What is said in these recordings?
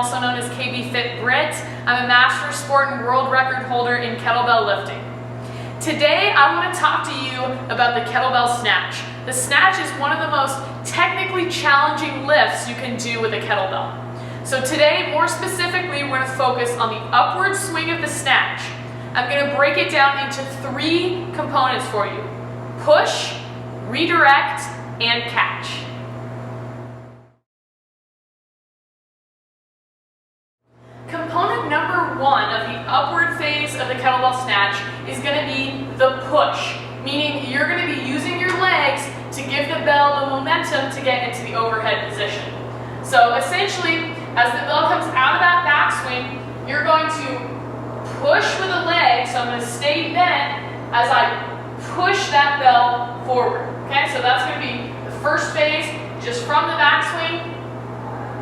also known as KB Fit Brit. I'm a master sport and world record holder in kettlebell lifting. Today I want to talk to you about the kettlebell snatch. The snatch is one of the most technically challenging lifts you can do with a kettlebell. So today, more specifically, we're going to focus on the upward swing of the snatch. I'm going to break it down into 3 components for you: push, redirect, and catch. Component number 1 of the upward phase of the kettlebell snatch is going to be the push, meaning you're going to be using your legs to give the bell the momentum to get into the overhead position. So essentially, as the bell comes out of that backswing, you're going to push with the leg, so I'm going to stay bent as I push that bell forward. Okay, so that's going to be the first phase, just from the backswing,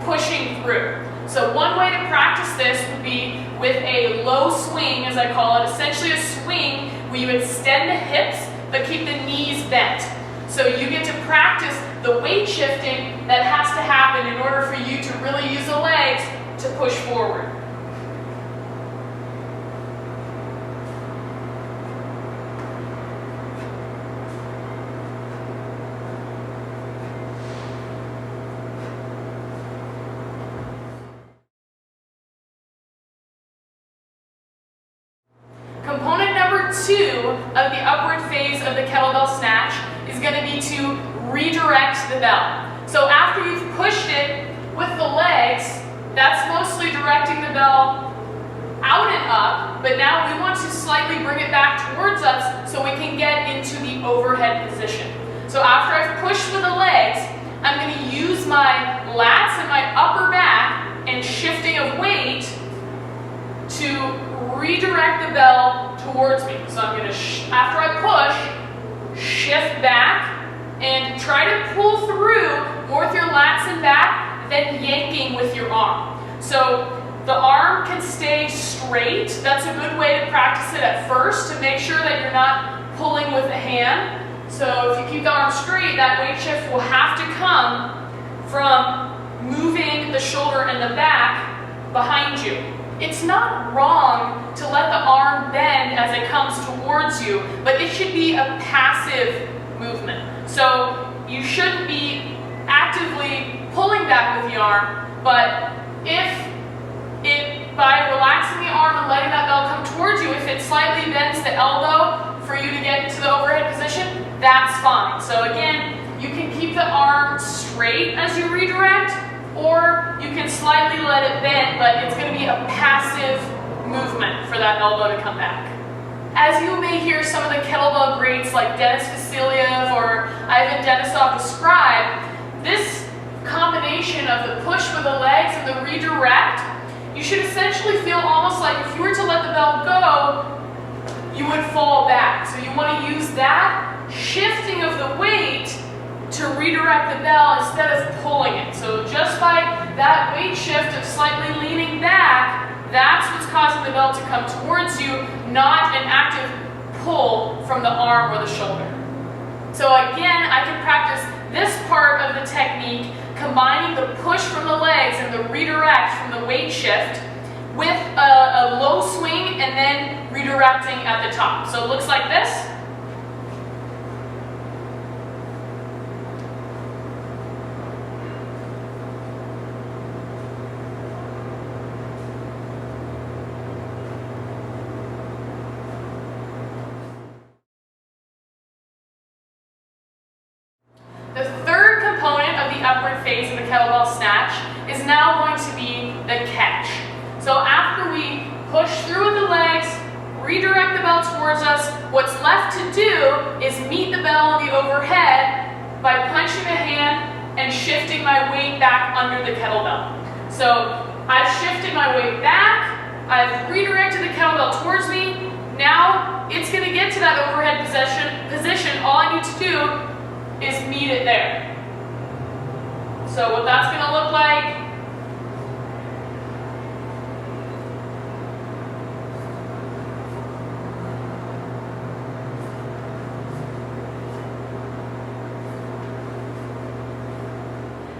pushing through. So one way to practice this would be with a low swing, as I call it, essentially a swing where you extend the hips but keep the knees bent. So you get to practice the weight shifting that has to happen in order for you to really use the legs to push forward. Component number 2 of the upward phase of the kettlebell snatch is going to be to redirect the bell. So after you've pushed it with the legs, that's mostly directing the bell out and up, but now we want to slightly bring it back towards us so we can get into the overhead position. So after I've pushed with the legs, I'm going to use my lats and my upper back and shifting of weight to redirect the bell towards me. So I'm going to, after I push, shift back and try to pull through more with your lats and back than yanking with your arm. So the arm can stay straight. That's a good way to practice it at first, to make sure that you're not pulling with the hand. So if you keep the arm straight, that weight shift will have to come from moving the shoulder and the back behind you. It's not wrong to let the arm bend as it comes towards you, but it should be a passive movement. So you shouldn't be actively pulling back with the arm, but by relaxing the arm and letting that bell come towards you, if it slightly bends the elbow for you to get into the overhead position, that's fine. So again, you can keep the arm straight as you redirect, or you can slightly let it bend, but it's going to be a passive movement for that elbow to come back. As you may hear some of the kettlebell greats like Dennis Vasiliev or Ivan Denisov describe, this combination of the push with the legs and the redirect, you should essentially feel almost like if you were to let the bell go, you would fall back. So you want to use that shifting of the weight to redirect the bell instead of pulling it. So just by that weight shift of slightly leaning back, that's what's causing the bell to come towards you, not an active pull from the arm or the shoulder. So again, I can practice this part of the technique, combining the push from the legs and the redirect from the weight shift with a low swing and then redirecting at the top. So it looks like this. The third component of the upward phase of the kettlebell snatch is now going to be the catch. So after we push through with the legs, redirect the bell towards us, what's left to do is meet the bell in the overhead by punching the hand and shifting my weight back under the kettlebell. So I've shifted my weight back, I've redirected the kettlebell towards me, now it's going to get to that overhead position. All I need to do is meet it there. So what that's going to look like,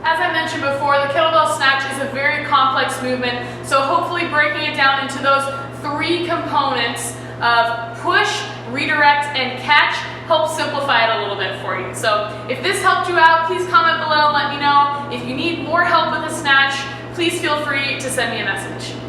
as I mentioned before, the kettlebell snatch is a very complex this movement. So hopefully breaking it down into those 3 components of push, redirect, and catch helps simplify it a little bit for you. So if this helped you out, please comment below and let me know. If you need more help with the snatch, please feel free to send me a message.